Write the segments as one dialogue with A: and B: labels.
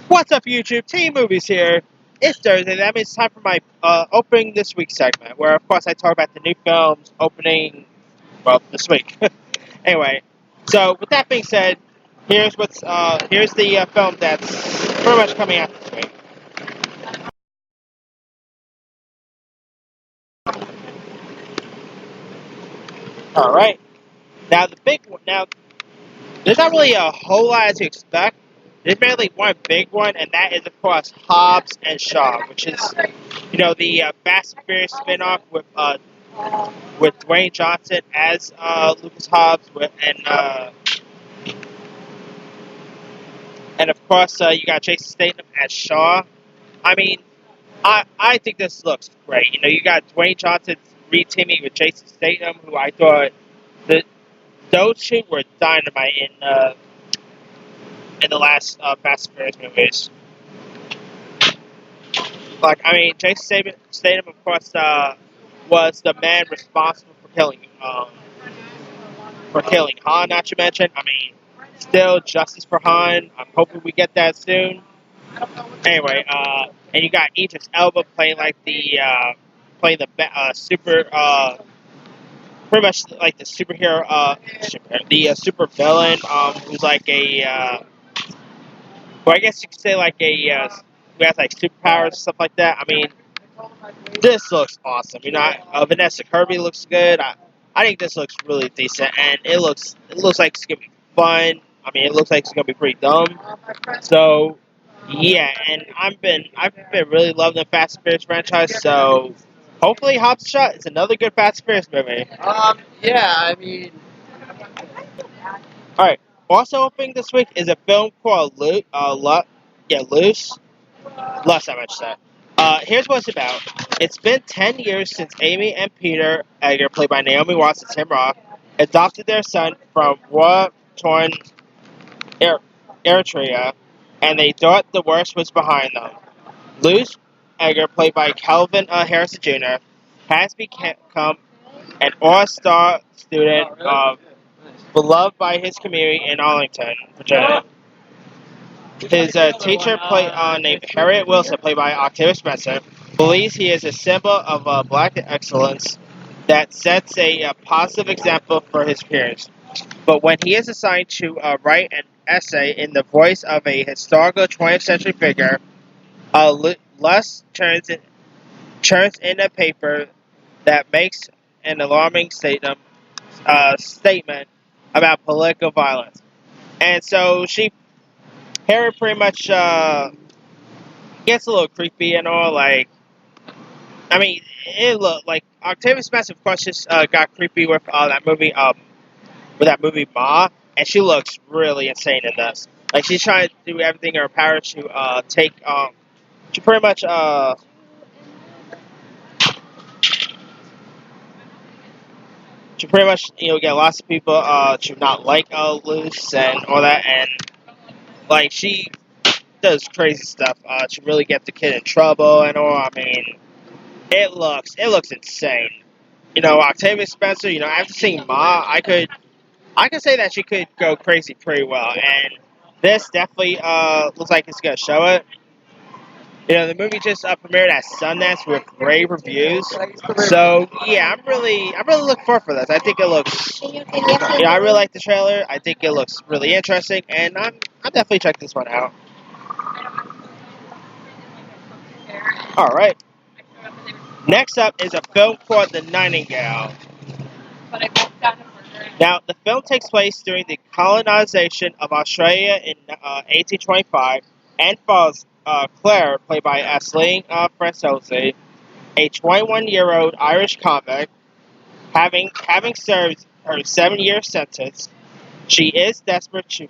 A: What's up, YouTube? Team Movies here. It's Thursday. That means it's time for my opening this week segment, where of course I talk about the new films opening this week. Anyway, so with that being said, here's the film that's pretty much coming out this week. All right. Now the big one. Now there's not really a whole lot to expect. There's mainly one big one, and that is of course Hobbs and Shaw, which is the Fast and Furious spinoff with Dwayne Johnson as Lucas Hobbs, and of course you got Jason Statham as Shaw. I mean, I think this looks great. You got Dwayne Johnson re-teaming with Jason Statham, who I thought that those two were dynamite in the last Fast and Furious movies. Like, I mean, Jason Statham of course, was the man responsible for killing Han. Not to mention, I mean, still justice for Han. I'm hoping we get that soon. Anyway, and you got Idris Elba playing the super, pretty much like the superhero, super villain, who's like well, I guess you could say like who has like superpowers and stuff like that. I mean, this looks awesome. Vanessa Kirby looks good. I think this looks really decent, and it looks like it's gonna be fun. I mean, it looks like it's gonna be pretty dumb. So yeah, and I've been really loving the Fast and Furious franchise. So hopefully, Hobbs and Shaw is another good Fast and Furious movie.
B: Yeah, I mean,
A: All right. Also opening this week is a film called Loose. Last time I said. Here's what it's about. It's been 10 years since Amy and Peter Egger, played by Naomi Watts and Tim Roth, adopted their son from war-torn Eritrea, and they thought the worst was behind them. Luz Egger, played by Calvin Harrison Jr., has become an all-star student beloved by his community in Arlington, Virginia. His teacher, named Harriet Wilson, played by Octavia Spencer, believes he is a symbol of black excellence that sets a positive example for his peers. But when he is assigned to write an essay in the voice of a historical 20th century figure, Lust turns in a paper that makes an alarming statement about political violence. And so Harry pretty much gets a little creepy and all. Like, I mean, it looked like Octavia Spencer, of course, just got creepy with that movie Ma, and she looks really insane in this. Like, she's trying to do everything in her power to to pretty much get lots of people to not like Luce and all that, and like she does crazy stuff to really get the kid in trouble and all. I mean, it looks insane. Octavia Spencer. After seeing Ma, I could say that she could go crazy pretty well, and this definitely looks like it's gonna show it. The movie just premiered at Sundance with rave reviews. So yeah, I'm really looking forward for this. I think it looks, I really like the trailer. I think it looks really interesting, and I'm definitely checking this one out. All right. Next up is a film called The Nightingale. Now, the film takes place during the colonization of Australia in 1825 and follows Claire, played by Aisling Franciosi, a 21-year-old Irish convict. Having served her 7-year sentence, she is desperate to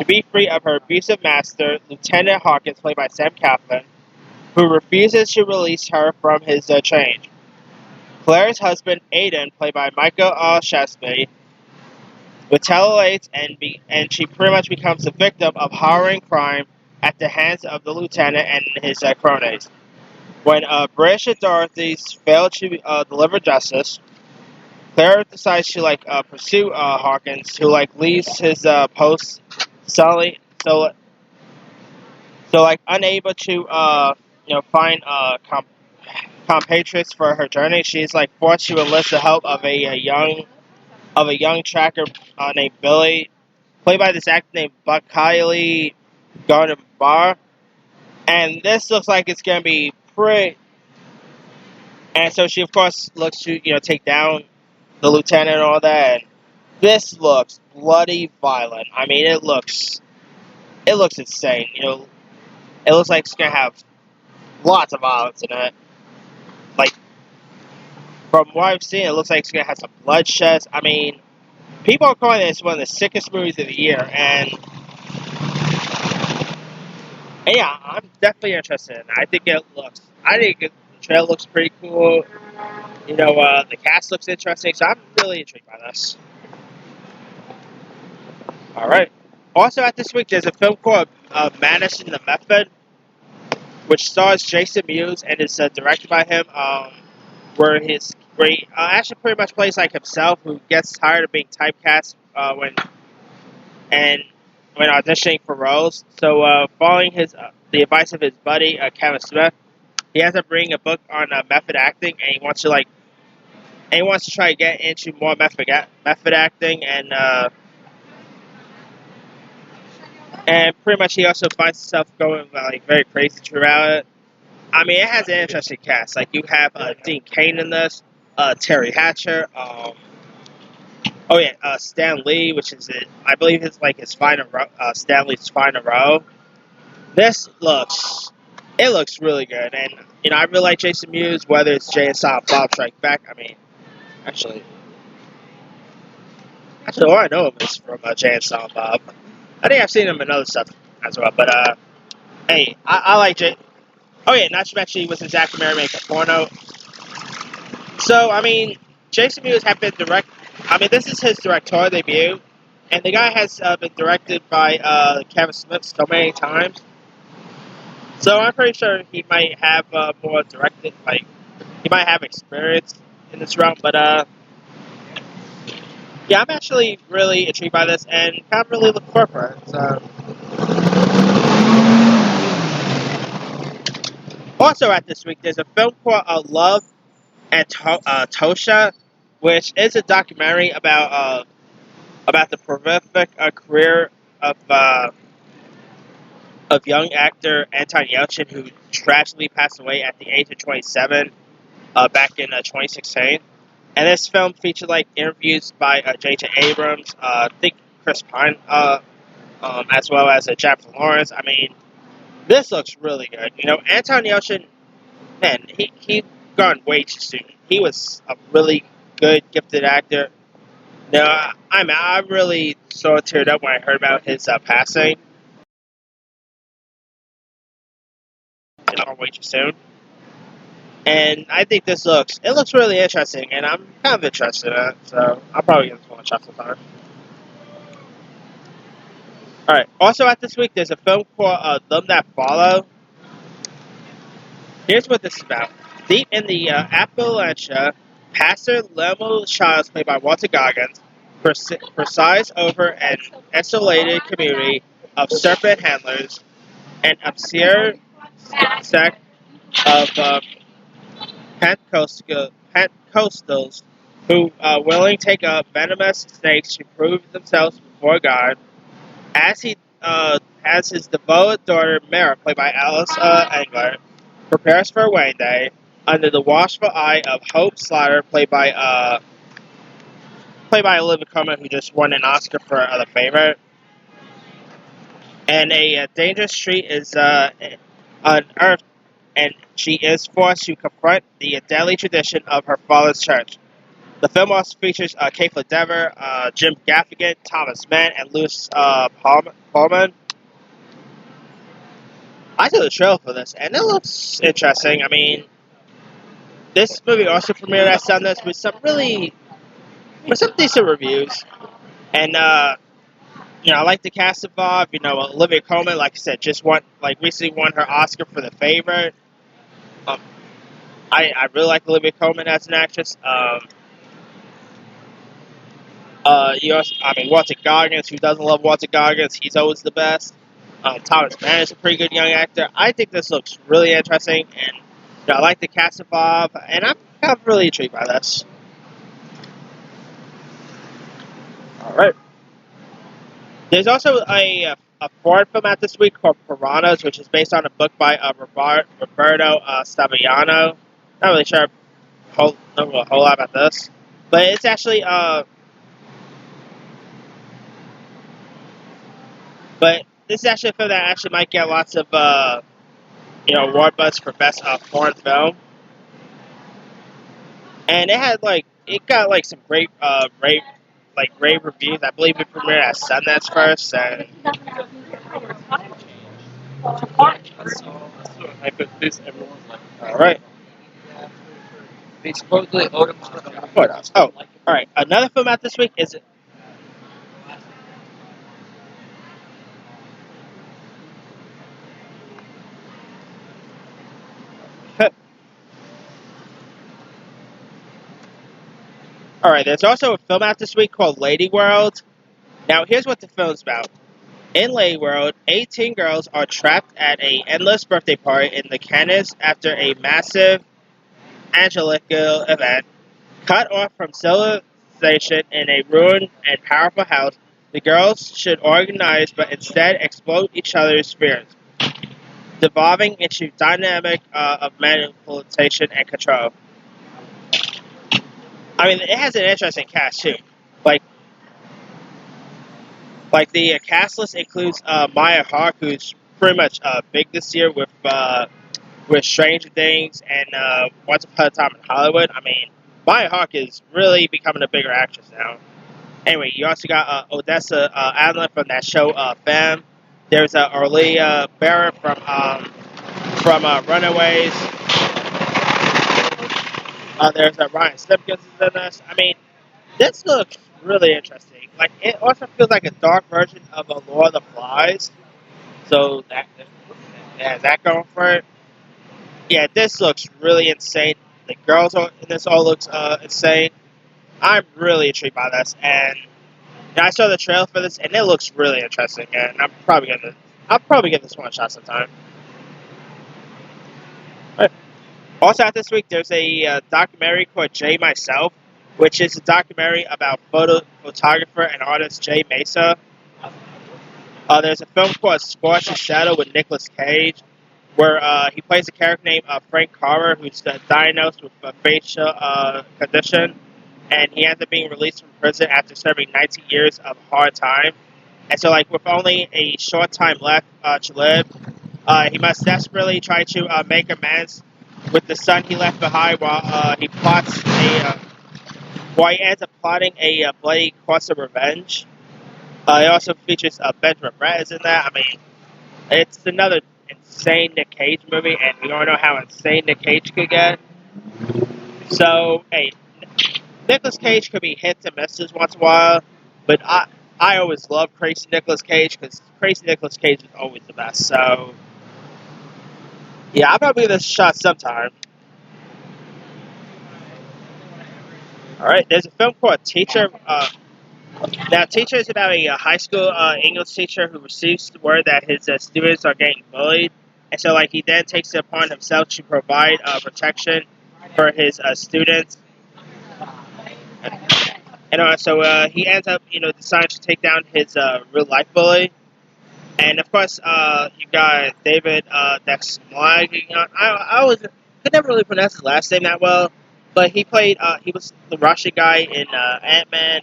A: be free of her abusive master, Lieutenant Hawkins, played by Sam Claflin, who refuses to release her from his chains. Claire's husband, Aidan, played by Michael Shasby, retaliates and she pretty much becomes the victim of horrifying crime at the hands of the lieutenant and his cronies. When British authorities fail to deliver justice, Claire decides to pursue Hawkins, who leaves his post So like unable to find compatriots for her journey, she's like forced to enlist the help of a young tracker named Billy, played by this actor named Buck Kiley Gardner Barr. And this looks like it's gonna be pretty. And so she of course looks to take down the lieutenant and all that. And this looks bloody violent. I mean, it looks insane. It looks like it's gonna have lots of violence in it. Like from what I've seen, it looks like it's gonna have some bloodshed. I mean, people are calling this one of the sickest movies of the year, and yeah, I'm definitely interested in it. I think the trailer looks pretty cool. The cast looks interesting, so I'm really intrigued by this. All right. Also, at this week, there's a film called Madison the Method, which stars Jason Mewes and is directed by him. Where he actually pretty much plays like himself, who gets tired of being typecast when auditioning for roles. So, following the advice of his buddy Kevin Smith, he ends up reading a book on method acting, and he wants to try to get into more method acting, and pretty much he also finds himself going like very crazy throughout it. I mean, it has an interesting cast. Like you have Dean Cain in this, Terry Hatcher. Stan Lee, which is I believe it's like his final Stan Lee's final role. It looks really good, and I really like Jason Mewes. Whether it's Jay and Silent Bob Strike Back, I mean, actually, all I know him is from Jay and Silent Bob. I think I've seen him in other stuff as well, but hey, I like Jay. Oh yeah, not to mention he was in Zach and Mary Make a Porno. So I mean, Jason Mewes has been this is his directorial debut, and the guy has been directed by Kevin Smith so many times. So I'm pretty sure he might have more directed, like he might have experience in this realm. But yeah, I'm actually really intrigued by this, and kind of really looking forward for it. So. Also, at this week, there's a film called Love and Tosha, which is a documentary about the prolific career of young actor Anton Yelchin, who tragically passed away at the age of 27 back in 2016. And this film featured like interviews by J.J. Abrams, I think Chris Pine, as well as Jennifer Lawrence. I mean, this looks really good. Anton Yelchin, man, he gone way too soon. He was a really good, gifted actor. Now, I really sort of teared up when I heard about his passing. Way too soon. And I think it looks really interesting, and I'm kind of interested in it, so I'll probably give this one a shot sometime. Alright, also at this week, there's a film called Them That Follow. Here's what this is about. Deep in the Appalachia, Pastor Lemuel Childs, played by Walter Goggins, presides over an isolated community of serpent handlers and obscure sect of Pentecostals who willingly take up venomous snakes to prove themselves before God. As his devoted daughter Mara, played by Alice Engler, prepares for a wedding day under the watchful eye of Hope Slaughter, played by Olivia Colman, who just won an Oscar for The Favorite. And a dangerous street is unearthed, and she is forced to confront the deadly tradition of her father's church. The film also features Kaitlyn Dever, Jim Gaffigan, Thomas Mann, and Louis Pullman. I saw the trailer for this, and it looks interesting. I mean, this movie also premiered at Sundance with some decent reviews. And, I like the cast involved. Olivia Colman, like I said, recently won her Oscar for The Favorite. I really like Olivia Colman as an actress. Walter Goggins, who doesn't love Walter Goggins? He's always the best. Thomas Mann is a pretty good young actor. I think this looks really interesting, and I like the cast involved, and I'm really intrigued by this. All right. There's also a foreign film out this week called Piranhas, which is based on a book by Roberto Stabiano. Not really sure know a whole lot about this, but it's actually but this is actually a film that actually might get lots of award buzz for best foreign film, and it got like some great reviews. I believe it premiered at Sundance first, and
B: I put this, everyone's like,
A: all right.
B: they supposedly owed him
A: What else? Oh, all right. Another film out this week is all right. There's also a film out this week called Lady World. Now, here's what the film's about. In Lady World, 18 girls are trapped at a endless birthday party in the Canis after a massive angelical event. Cut off from civilization in a ruined and powerful house, the girls should organize but instead exploit each other's fears, devolving into dynamic of manipulation and control. I mean, it has an interesting cast too. Like, the cast list includes Maya Hawke, who's pretty much big this year with Stranger Things and Once Upon a Time in Hollywood. I mean, Maya Hawke is really becoming a bigger actress now. Anyway, you also got Odessa Allen from that show Femme. There's Orlia Barrett from Runaways. There's Ryan Simpkins is in this. I mean, this looks really interesting. Like, it also feels like a dark version of a Lord of the Flies. So that going for it. Yeah, this looks really insane. The girls in this all looks insane. I'm really intrigued by this, and I saw the trailer for this, and it looks really interesting. And I'll probably give this one a shot sometime. But also out this week, there's a documentary called Jay Myself, which is a documentary about photographer and artist Jay Mesa. There's a film called Scorched Shadow with Nicolas Cage, where he plays a character named Frank Carver, who's diagnosed with a facial condition, and he ends up being released from prison after serving 19 years of hard time. And so, like, with only a short time left to live, he must desperately try to make amends with the son he left behind while he ends up plotting a bloody course of revenge. It also features Benjamin Bratt is in that. I mean, it's another insane Nick Cage movie, and we all know how insane Nick Cage could get. So, hey, Nicolas Cage could be hits and misses once in a while, but I always love Crazy Nicolas Cage because Crazy Nicolas Cage is always the best. So, yeah, I'll probably give this a shot sometime. All right, there's a film called Teacher. Now, Teacher is about a high school English teacher who receives the word that his students are getting bullied, and so like he then takes it upon himself to provide protection for his students, and so he ends up deciding to take down his real life bully, and of course you got David Dexmlag. I could never really pronounce his last name that well, but he was the Russian guy in Ant-Man.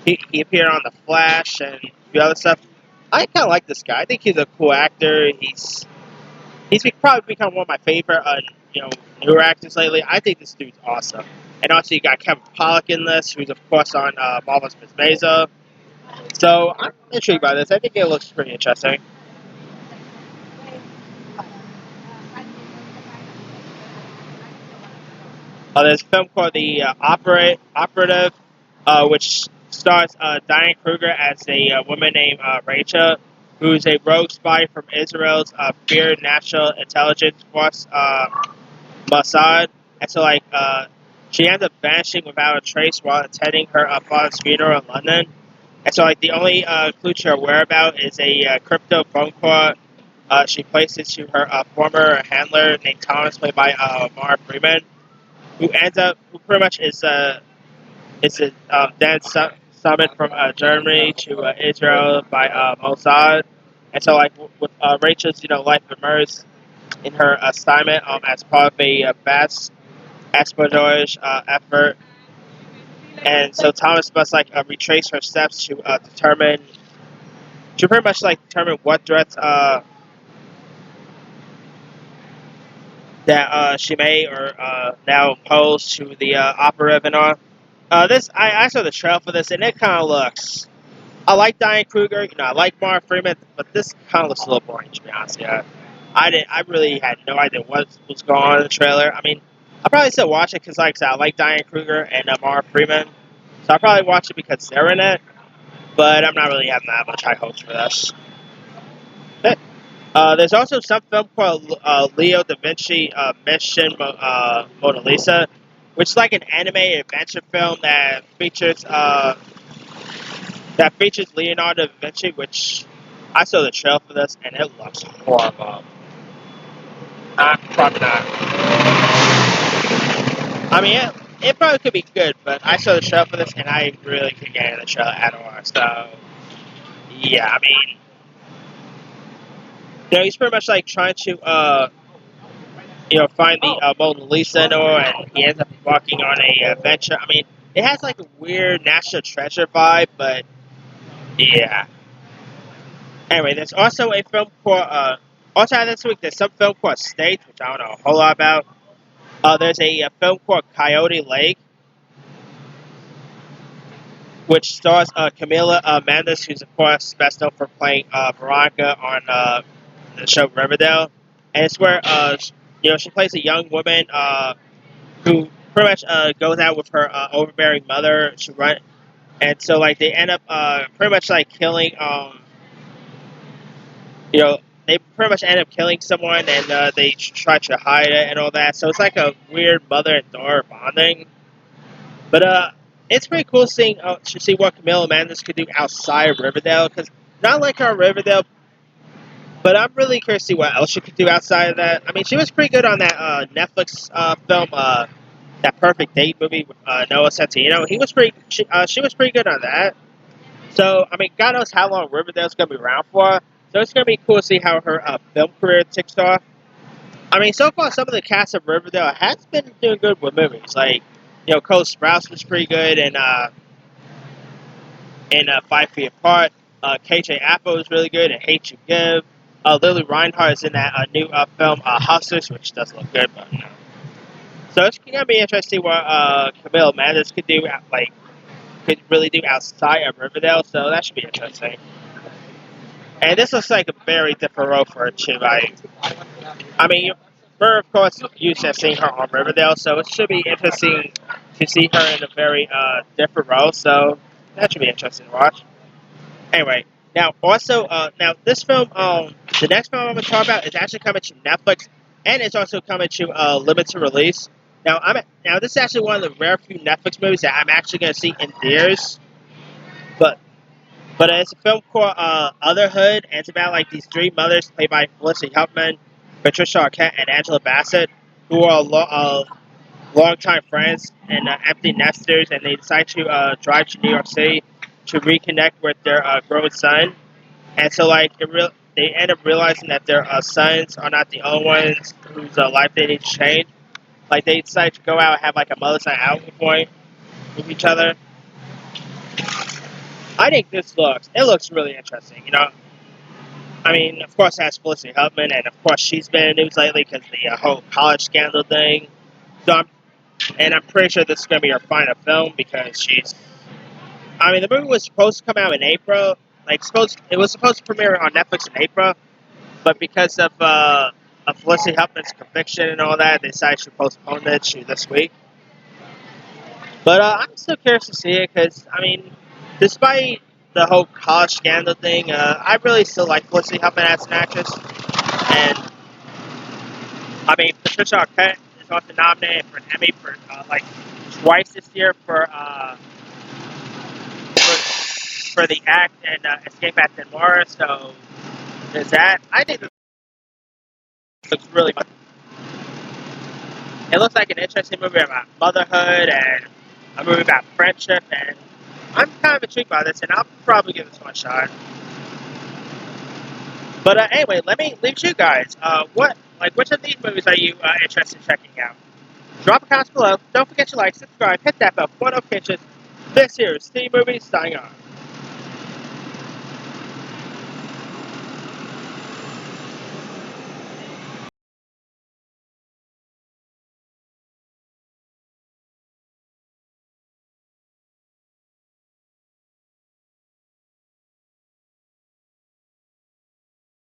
A: He appeared on The Flash and a few other stuff. I kind of like this guy. I think he's a cool actor. He's probably become one of my favorite newer actors lately. I think this dude's awesome. And also you got Kevin Pollak in this, who's of course on Marvel's Miss Maisel. So I'm intrigued by this. I think it looks pretty interesting. There's a film called The Operative, which stars Diane Kruger as a woman named Rachel, who's a rogue spy from Israel's Fear National Intelligence Force, Mossad. And so, she ends up vanishing without a trace while attending her father's funeral in London. And so, like, the only clue to her whereabout is a crypto phone call she places to her former handler named Thomas, played by Mara Freeman, who pretty much is a then summoned from Germany to Israel by Mossad. And so, like, with Rachel's, life emerged in her assignment as part of a vast espionage effort. And so Thomas must retrace her steps to pretty much determine what threats that she may or now pose to the operative and all. This I saw the trailer for this and it kind of looks. I like Diane Kruger, I like Mark Freeman, but this kind of looks a little boring to be honest. Yeah, I really had no idea what was going on in the trailer. I mean, I'll probably still watch it because, like I said, I like Diane Kruger and Mark Freeman, so I'll probably watch it because they're in it. But I'm not really having that much high hopes for this. There's also some film called Leo da Vinci Mission Mona Lisa, which is like an animated adventure film that features Leonardo da Vinci, which I saw the trailer for this and it looks horrible. Probably not. I mean, it probably could be good, but I saw the trailer for this and I really couldn't get into the trailer at all. So, yeah, I mean, he's pretty much like trying to, find the Mona Lisa and all, and he ends up walking on a adventure. I mean, it has like a weird National Treasure vibe, but yeah. Anyway, there's also a film called, also this week, there's some film called States, which I don't know a whole lot about. There's a film called Coyote Lake, which stars Camila Mendes, who's of course best known for playing Veronica on the show Riverdale, and it's where she plays a young woman who pretty much goes out with her overbearing mother to run, and so like they end up pretty much like killing they pretty much end up killing someone, and they try to hide it and all that. So it's like a weird mother and daughter bonding. But it's pretty cool seeing to see what Camila Mendes could do outside of Riverdale, because not like her Riverdale, but I'm really curious to see what else she could do outside of that. I mean, she was pretty good on that Netflix film, that Perfect Date movie with Noah Centineo. She was pretty good on that. So I mean, God knows how long Riverdale's gonna be around for. So it's gonna be cool to see how her film career ticks off. I mean, so far some of the cast of Riverdale has been doing good with movies. Like, Cole Sprouse was pretty good, and in 5 Feet Apart. KJ Apple is really good, and Hate You Give. Lily Reinhart is in that new film Hustlers, which does look good, but no. So it's gonna be interesting what Camille Mendes could do, could really do outside of Riverdale. So that should be interesting. And this looks like a very different role for her too. I mean, we're of course used to seeing her on Riverdale, so it should be interesting to see her in a very different role. So that should be interesting to watch. Anyway, now also now this film, the next film I'm going to talk about is actually coming to Netflix, and it's also coming to limited release. Now this is actually one of the rare few Netflix movies that I'm actually going to see in theaters, but it's a film called Otherhood, and it's about like these three mothers played by Felicity Huffman, Patricia Arquette, and Angela Bassett, who are longtime friends and empty nesters, and they decide to drive to New York City to reconnect with their grown son. And so, like, they end up realizing that their sons are not the only ones whose life they need to change. Like, they decide to go out and have like a mother-son outing point with each other. I think it looks really interesting. I mean, of course, it has Felicity Huffman, and of course, she's been in the news lately because the whole college scandal thing. So, I'm pretty sure this is going to be her final film because she's. I mean, the movie was supposed to come out in April. It was supposed to premiere on Netflix in April, but because of Felicity Huffman's conviction and all that, they decided to postpone it to this week. But I'm still curious to see it because, I mean, despite the whole college scandal thing, I really still like Felicity Huffman as an actress. And, I mean, Patricia Arquette is also nominated for an Emmy twice this year for for the act and Escape at Denmark. So there's that. I think this looks really fun. It looks like an interesting movie about motherhood and a movie about friendship, and I'm kind of intrigued by this, and I'll probably give this one a shot. But anyway, let me leave you guys. Which of these movies are you interested in checking out? Drop a comment below. Don't forget to like, subscribe, hit that bell for notifications. This here is Steve Movies signing off.